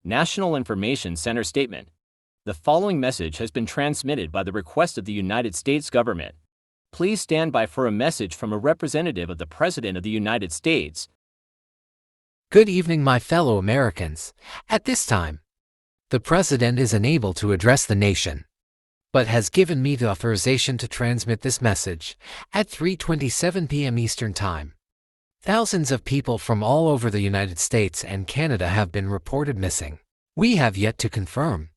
National Information Center Statement. The following message has been transmitted by the request of the United States government. Please stand by for a message from a representative of the President of the United States. Good evening, my fellow Americans. At this time, the President is unable to address the nation, but has given me the authorization to transmit this message at 3:27 p.m. Eastern Time. Thousands of people from all over the United States and Canada have been reported missing. We have yet to confirm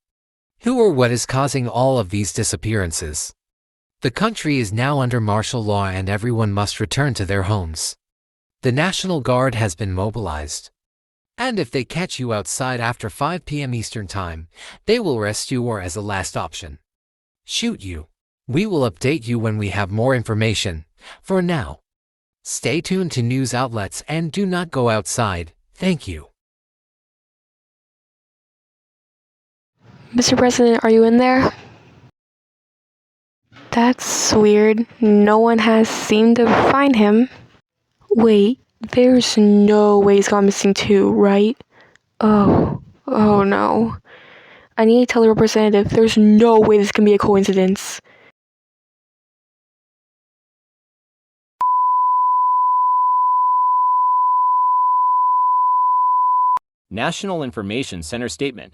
who or what is causing all of these disappearances. The country is now under martial law and everyone must return to their homes. The National Guard has been mobilized, and if they catch you outside after 5 p.m. Eastern Time, they will arrest you or, as a last option, shoot you. We will update you when we have more information. For now, stay tuned to news outlets and do not go outside. Thank you. Mr. President, are you in there? That's weird. No one has seemed to find him. Wait, there's no way he's gone missing too, right? Oh no. I need to tell the representative there's no way this can be a coincidence. National Information Center Statement.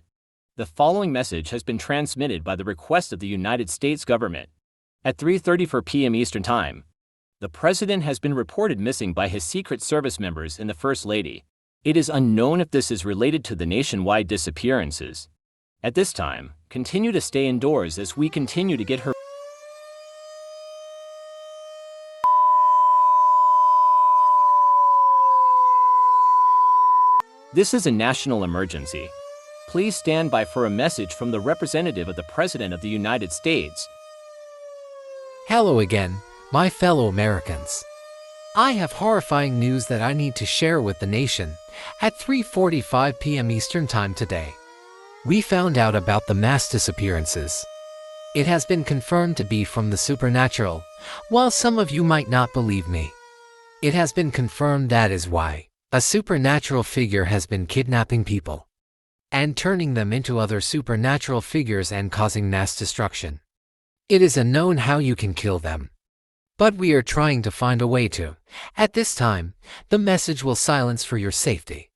The following message has been transmitted by the request of the United States government. At 3:34 p.m. Eastern Time, the President has been reported missing by his Secret Service members and the First Lady. It is unknown if this is related to the nationwide disappearances. At this time, continue to stay indoors as we continue to get her. This is a national emergency. Please stand by for a message from the representative of the President of the United States. Hello again, my fellow Americans. I have horrifying news that I need to share with the nation. At 3:45 p.m. Eastern Time today, we found out about the mass disappearances. It has been confirmed to be from the supernatural. While some of you might not believe me, it has been confirmed that is why a supernatural figure has been kidnapping people and turning them into other supernatural figures and causing mass destruction. It is unknown how you can kill them, but we are trying to find a way to. At this time, the message will silence for your safety.